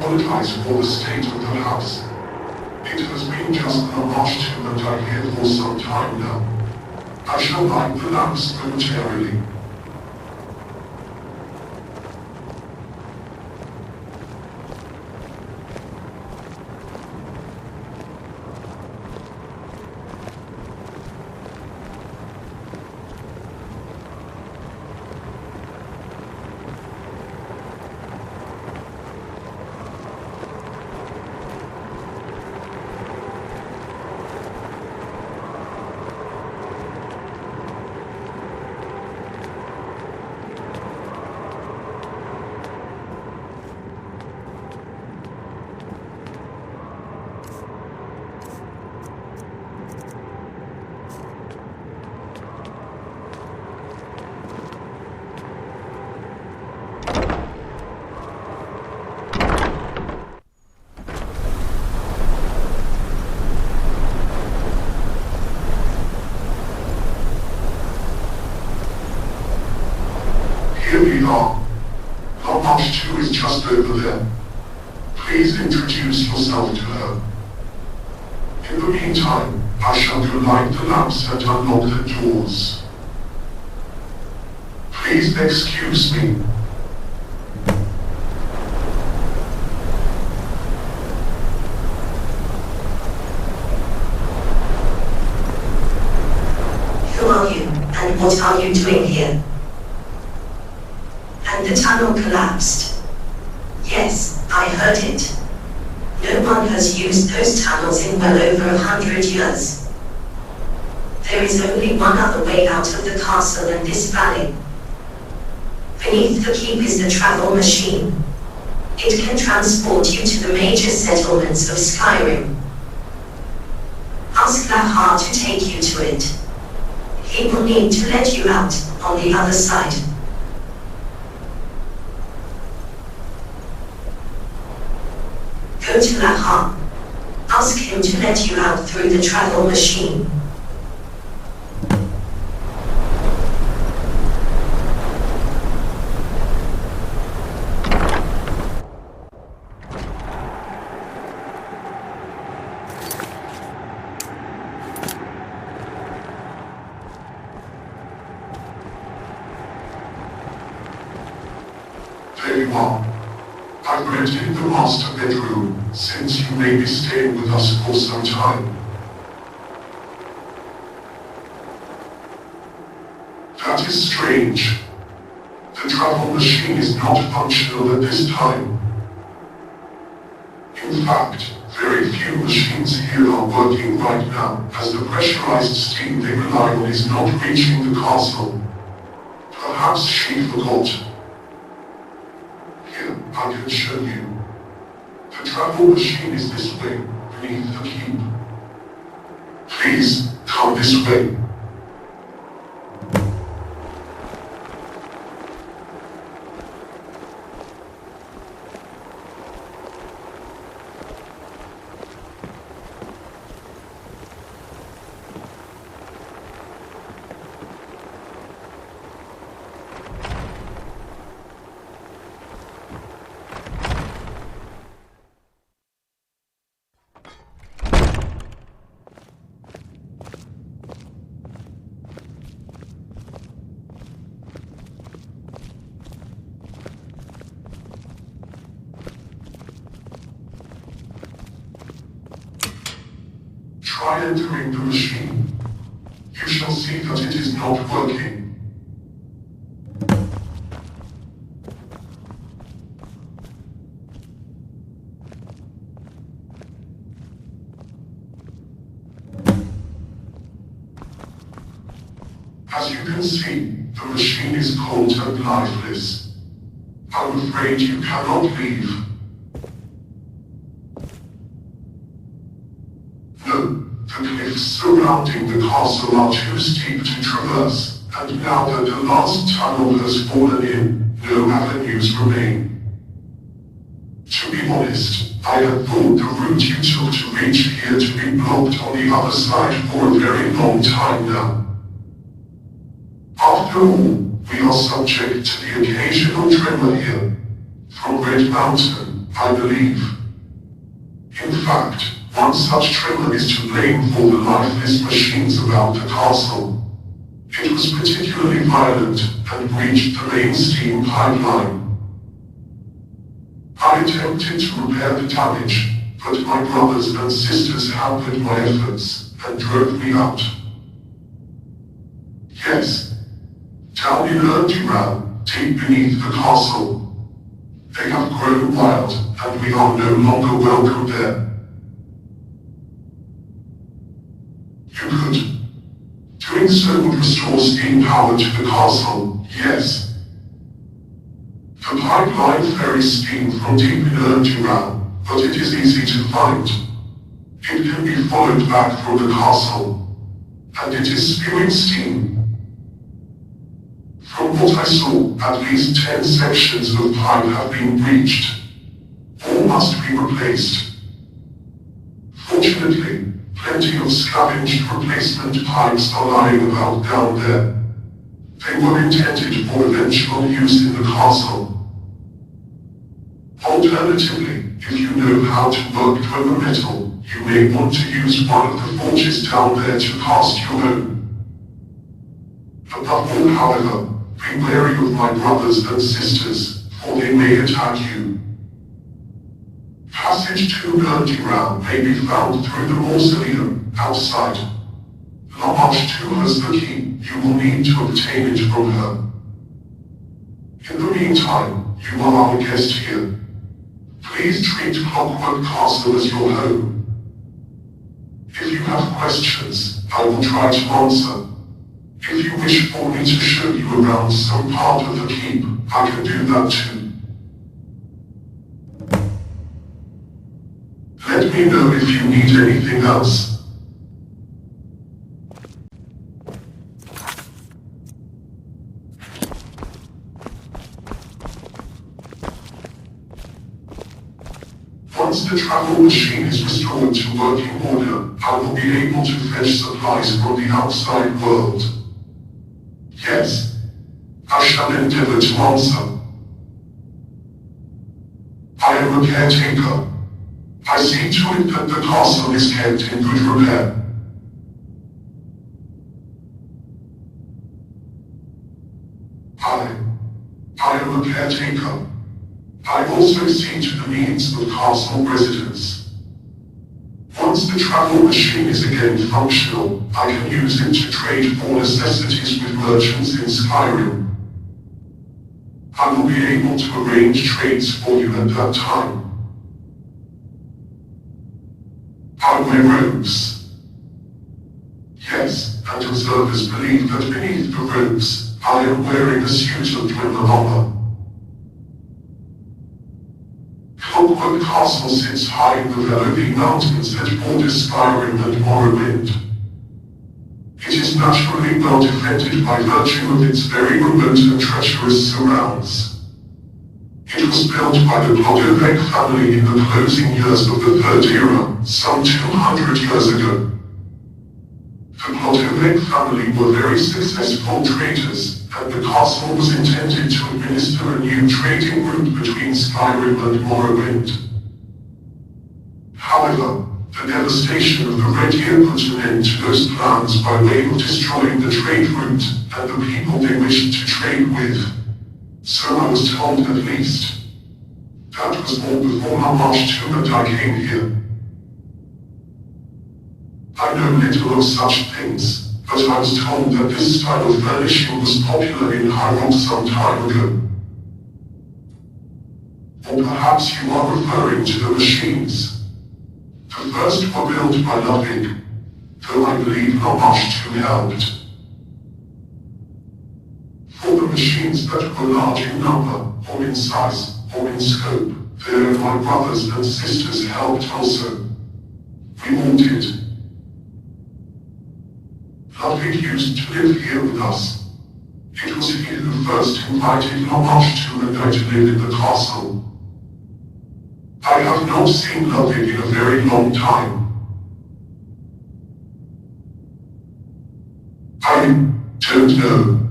apologize for the state of the house. It has been just a rush to and I here for some time now. I shall light the lamps momentarily. Here we are. Not much 2 is just over there. Please introduce yourself to her. In the meantime, I shall go light the lamps and unlock the doors. Please excuse me. Who are you, and what are you doing here? And the tunnel collapsed. Yes, I heard it. No one has used those tunnels in well over 100 years. There is only one other way out of the castle and this valley. Beneath the keep is the travel machine. It can transport you to the major settlements of Skyrim. Ask Lahar to take you to it. He will need to let you out on the other side. Go to Lahar. Ask him to let you out through the travel machine. There you are. I've rented the master bedroom, since you may be staying with us for some time. That is strange. The travel machine is not functional at this time. In fact, very few machines here are working right now, as the pressurized steam they rely on is not reaching the castle. Perhaps she forgot. Here, I can show you. The travel machine is this way, beneath the keep. Please, come this way. Try entering the machine. You shall see that it is not working. As you can see, the machine is cold and lifeless. I'm afraid you cannot leave. No. The cliffs surrounding the castle are too steep to traverse, and now that the last tunnel has fallen in, no avenues remain. To be honest, I had thought the route you took to reach here to be blocked on the other side for a very long time now. After all, we are subject to the occasional tremor here, from Red Mountain, I believe. In fact, one such tremor is to blame for the lifeless machines about the castle. It was particularly violent and breached the main steam pipeline. I attempted to repair the damage, but my brothers and sisters hampered my efforts and drove me out. Yes, down in Erduran, deep beneath the castle. They have grown wild, and we are no longer welcome there. You could. Doing so would restore steam power to the castle, yes. The pipeline ferries steam from deep in Erduran, but it is easy to find. It can be followed back from the castle, and it is spewing steam. From what I saw, at least 10 sections of pipe have been breached. All must be replaced. Fortunately, plenty of scavenged replacement pipes are lying about down there. They were intended for eventual use in the castle. Alternatively, if you know how to work Dwemer metal, you may want to use one of the forges down there to cast your own. Above all, however, be wary of my brothers and sisters, for they may attack you. Passage to Erduran may be found through the mausoleum outside. Lamash too has the key. You will need to obtain it from her. In the meantime, you are our guest here. Please treat Clockwork Castle as your home. If you have questions, I will try to answer. If you wish for me to show you around some part of the keep, I can do that too. Let me know if you need anything else. Once the travel machine is restored to working order, I will be able to fetch supplies from the outside world. Yes, I shall endeavor to answer. I am a caretaker. I see to it that the castle is kept in good repair. I am a caretaker. I also see to the needs of castle residents. Once the travel machine is again functional, I can use it to trade for necessities with merchants in Skyrim. I will be able to arrange trades for you at that time. I wear robes. Yes, and observers believe that beneath the robes, I am wearing a suit of Dwemer armor. Clockwork Castle sits high in the Velovi Mountains that border Skyrim and Morrowind. It is naturally well defended by virtue of its very remote and treacherous surrounds. It was built by the Clockwork family in the closing years of the Third Era, some 200 years ago. The Clockwork family were very successful traders, and the castle was intended to administer a new trading route between Skyrim and Morrowind. However, the devastation of the Red Year put an end to those plans by way of destroying the trade route and the people they wished to trade with. So I was told, at least. That was all before Lamash too and I came here. I know little of such things, but I was told that this style of furnishing was popular in Hyrule some time ago. Or perhaps you are referring to the machines. The first were built by Ludwig, though I believe Lamash too helped. For the machines that were large in number, or in size, or in scope, there my brothers and sisters helped also. We all did. Ludwig used to live here with us. It was he who first invited Lamash to and I to live in the castle. I have not seen Ludwig in a very long time. I don't know.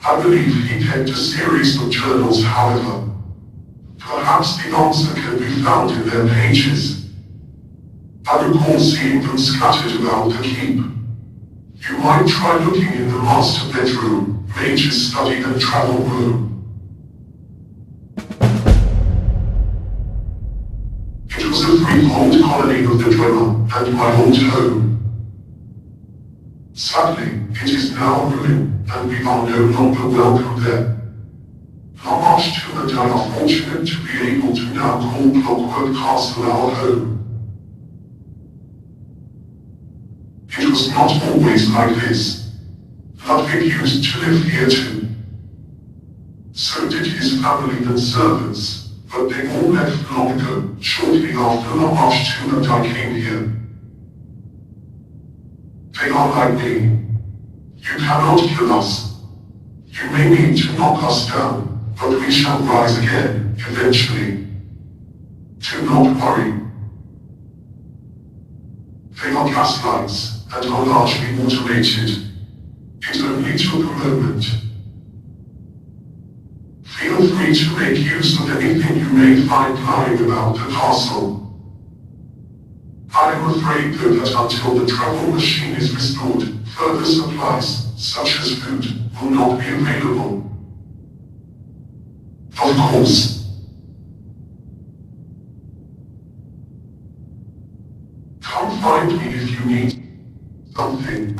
I believe he kept a series of journals, however. Perhaps the answer can be found in their pages. I recall seeing them scattered around the keep. You might try looking in the master bedroom, mage's study and travel room. It was a freehold colony of the Dwemer and my old home. Sadly, it is now a ruin, and we are no longer welcome there. Lamash and I are fortunate to be able to now call Clockwork Castle our home. It was not always like this. Ludwig used to live here too. So did his family and servants, but they all left long ago, shortly after Lamash and I came here. They are like me. You cannot kill us. You may need to knock us down, but we shall rise again, eventually. Do not worry. They are gaslights, and are largely automated. It only took a moment. Feel free to make use of anything you may find lying about the castle. I am afraid though that until the travel machine is restored, further supplies, such as food, will not be available. Of course. Come find me if you need something.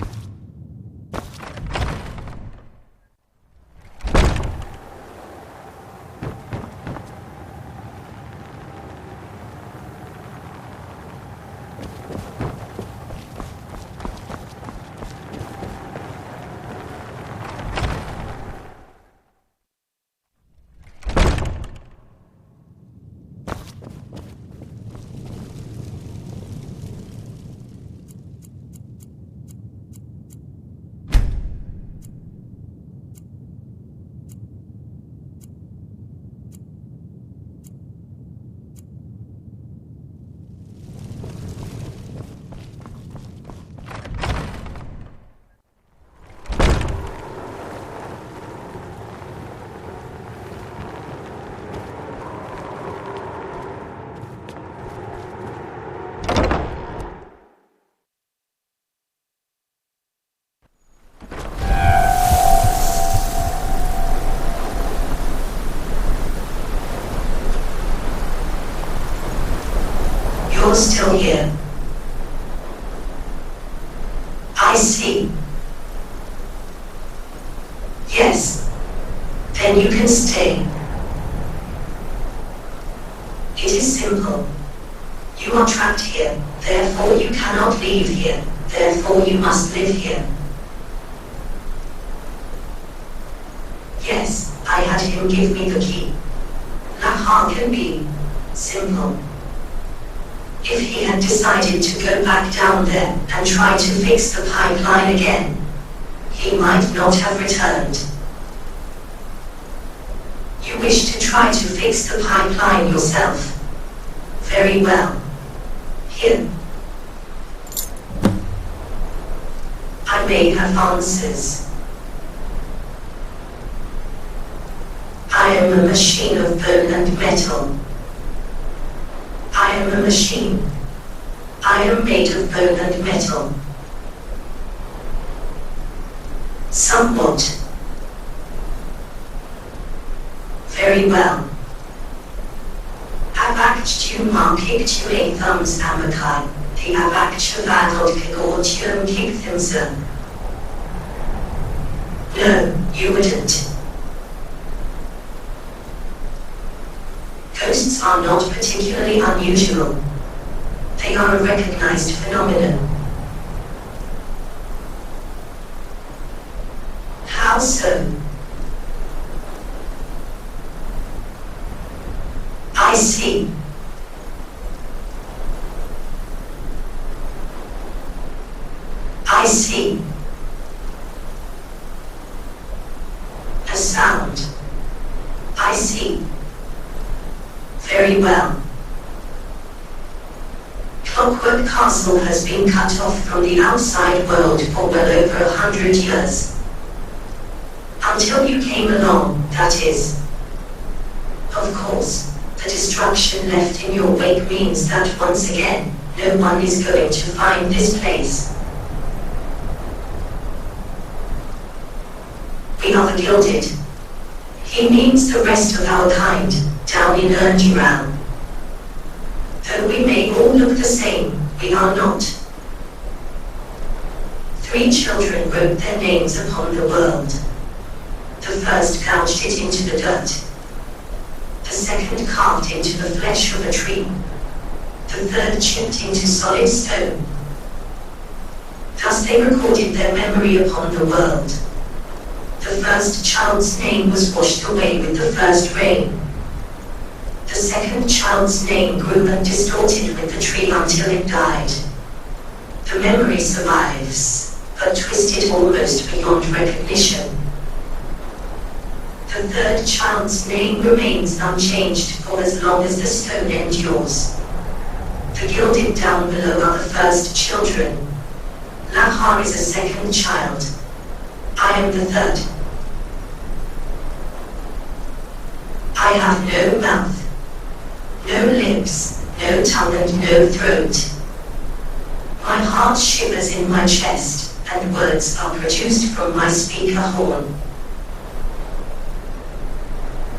You're still here. I see. Yes. Then you can stay. It is simple. You are trapped here, therefore you cannot leave here, therefore you must live here. Yes, I had him give me the key. Lahar can be simple. If he had decided to go back down there and try to fix the pipeline again, he might not have returned. You wish to try to fix the pipeline yourself. Very well. Here. I may have answers. I am a machine of bone and metal. I am a machine. I am made of bone and metal. Somewhat. Very well. Abactu markictu a thumbs amakai, the abactu vadod kagortium kickthamsa. No, you wouldn't. Ghosts are not particularly unusual. They are a recognized phenomenon. How so? I see. I see. A sound. I see. Very well. Clockwork Castle has been cut off from the outside world for well over 100 years. Until you came along, that is. Of course, destruction left in your wake means that once again, no one is going to find this place. We are the Gilded. He means the rest of our kind, down in Underground. Though we may all look the same, we are not. 3 children wrote their names upon the world. The first gouged it into the dirt. The second carved into the flesh of a tree. The third chipped into solid stone. Thus they recorded their memory upon the world. The first child's name was washed away with the first rain. The second child's name grew and distorted with the tree until it died. The memory survives, but twisted almost beyond recognition. The third child's name remains unchanged for as long as the stone endures. The Gilded down below are the first children. Lahar is a second child. I am the third. I have no mouth, no lips, no tongue and no throat. My heart shivers in my chest, and words are produced from my speaker horn.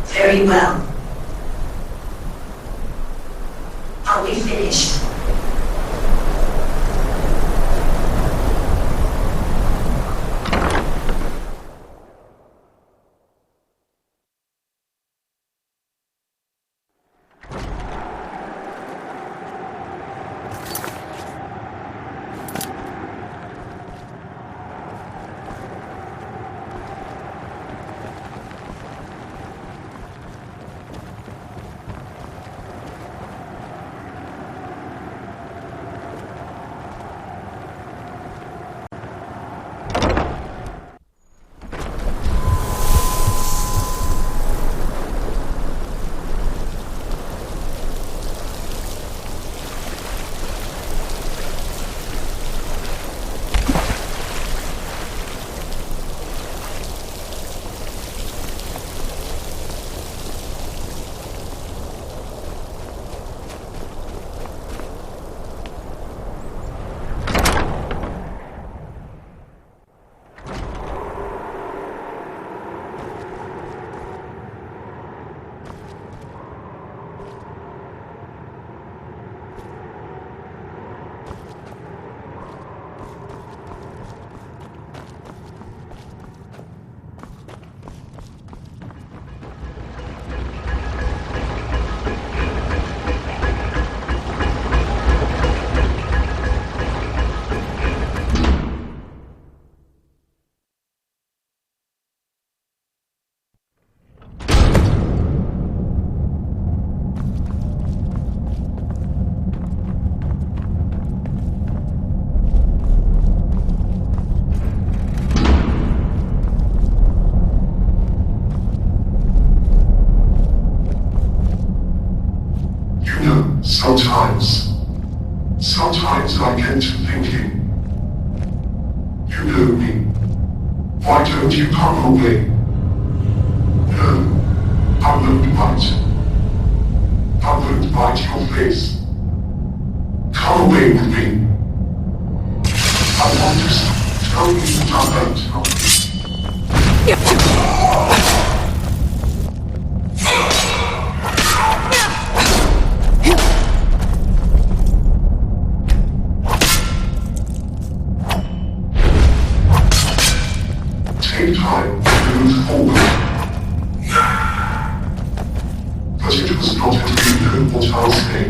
Very well. Are we finished? Sometimes I get to thinking, you know me, why don't you come away? No, I won't bite. I won't bite your face. Come away with me. I want to tell you that I won't help Take time to move forward. But it was not until you know what I'll say.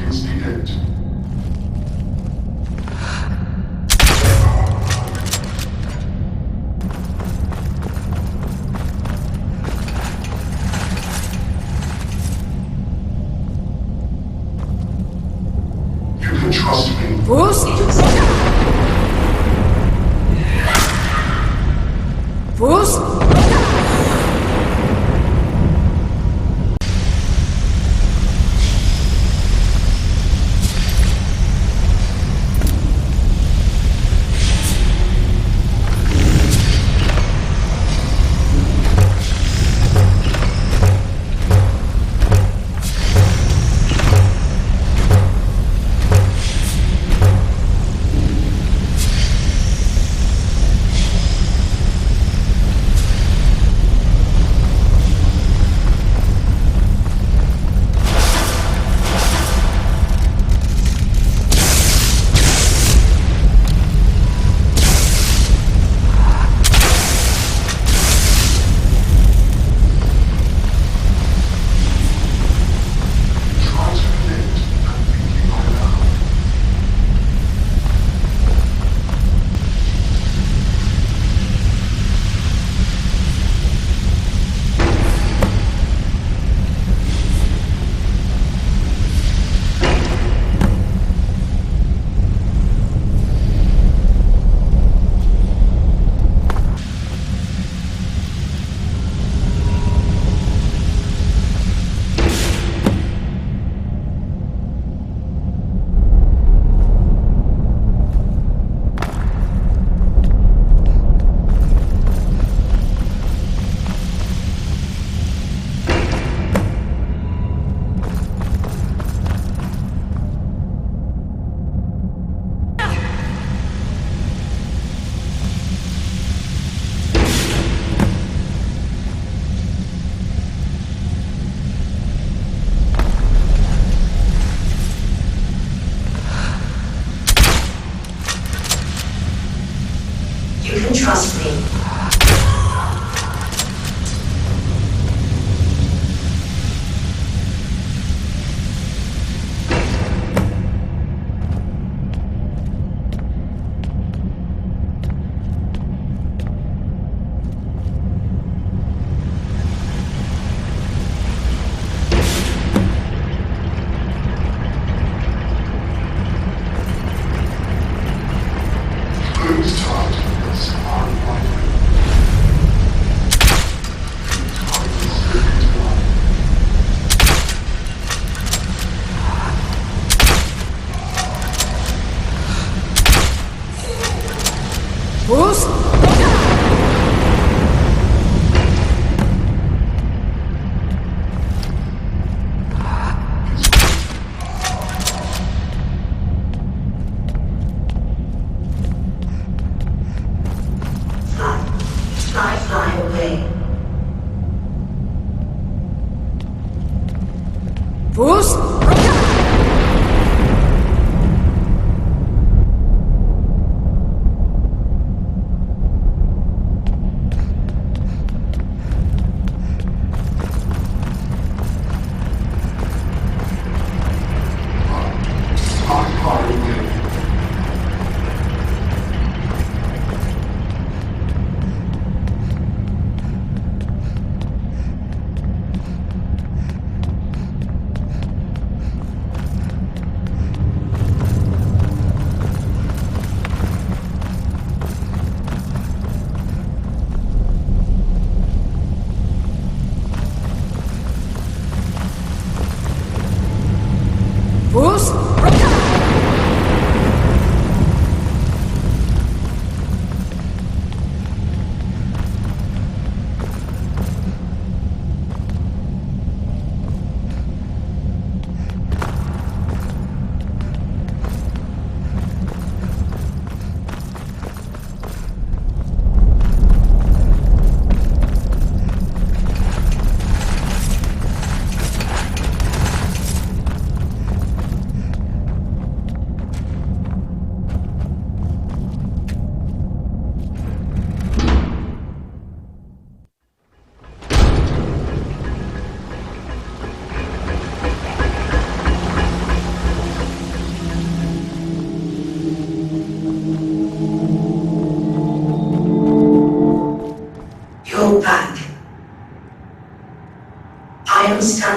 is the end. You can trust me. Bruce? Bruce? You can trust me. Please talk to us, our wife. Bruce? Fly away. Bruce?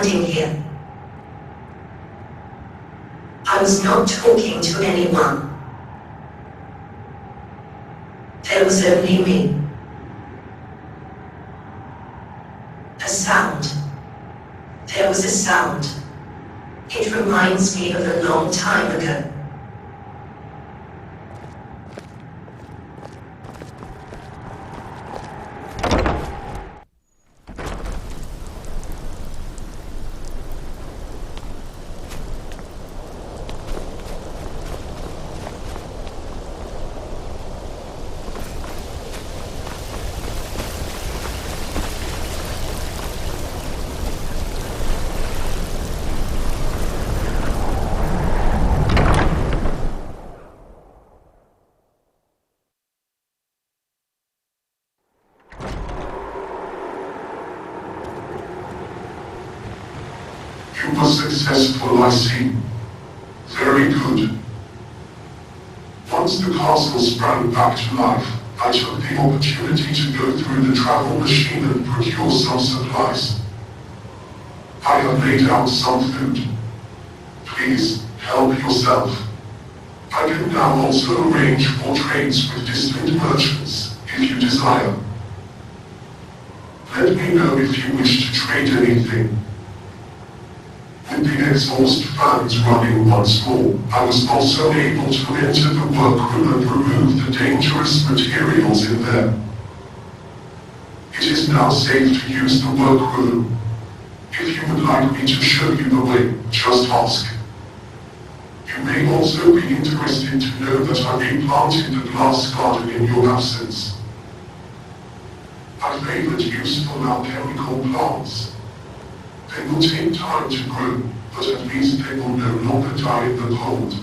standing here. I was not talking to anyone. There was only me. A sound. There was a sound. It reminds me of a long time ago. You were successful, I see. Very good. Once the castle sprang back to life, I took the opportunity to go through the travel machine and procure some supplies. I have laid out some food. Please, help yourself. I can now also arrange for trades with distant merchants, if you desire. Let me know if you wish to trade anything. With the exhaust fans running once more, I was also able to enter the workroom and remove the dangerous materials in there. It is now safe to use the workroom. If you would like me to show you the way, just ask. You may also be interested to know that I replanted the glass garden in your absence. I favored useful alchemical plants. They will take time to grow, but at least they will no longer die in the cold.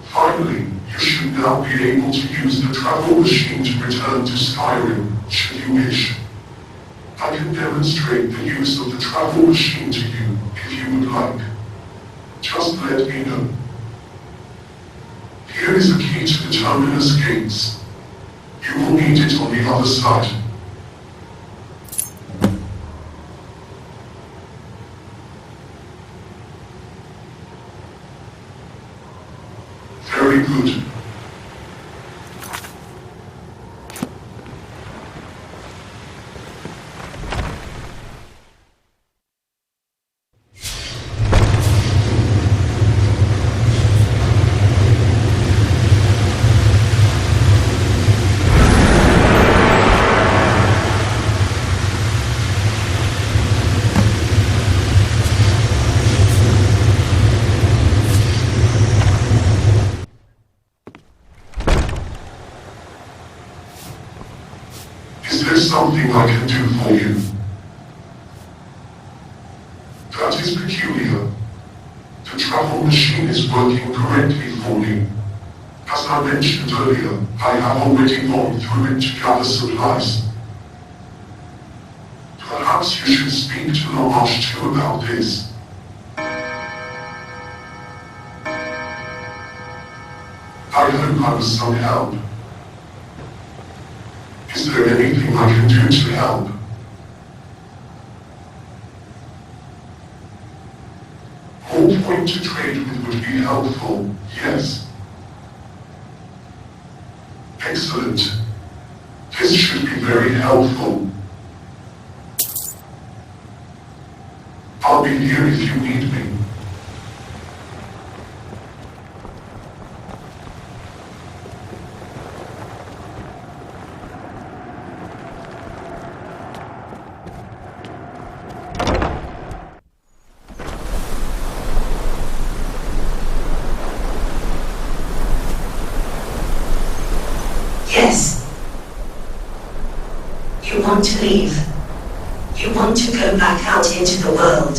Finally, you should now be able to use the travel machine to return to Skyrim, should you wish. I can demonstrate the use of the travel machine to you, if you would like. Just let me know. Here is a key to the terminus gates. You will need it on the other side. Very good. Is there something I can do for you? That is peculiar. The travel machine is working correctly for me. As I mentioned earlier, I have already gone through it to gather supplies. Perhaps you should speak to Lamash too about this. I hope I was some help. Is there anything I can do to help? More point to trade with would be helpful, yes. Excellent. This should be very helpful. I'll be here if you need me. Yes. You want to leave. You want to go back out into the world.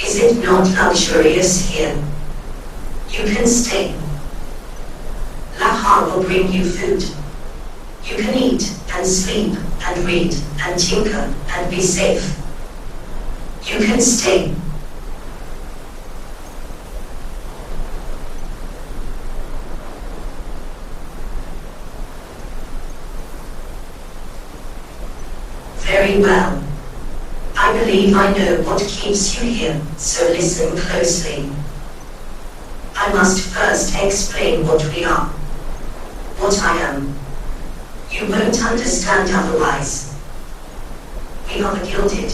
Is it not luxurious here? You can stay. Lahar will bring you food. You can eat and sleep and read and tinker and be safe. You can stay. Very well. I believe I know what keeps you here, so listen closely. I must first explain what we are. What I am. You won't understand otherwise. We are the Gilded.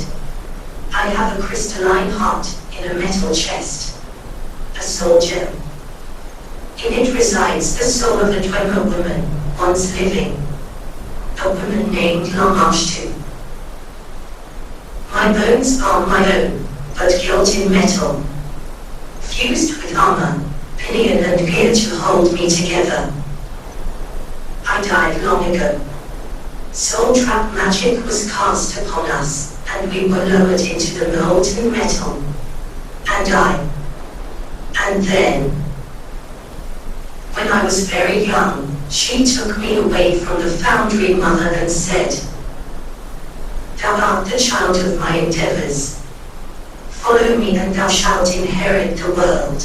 I have a crystalline heart in a metal chest. A soul gem. In it resides the soul of a Dwemer woman, once living. A woman named Lamashtu. My bones are my own, but gilt in metal. Fused with armor, pillion and gear to hold me together. I died long ago. Soul trap magic was cast upon us, and we were lowered into the molten metal. And then, when I was very young, she took me away from the foundry mother and said, "Thou art the child of my endeavors. Follow me and thou shalt inherit the world."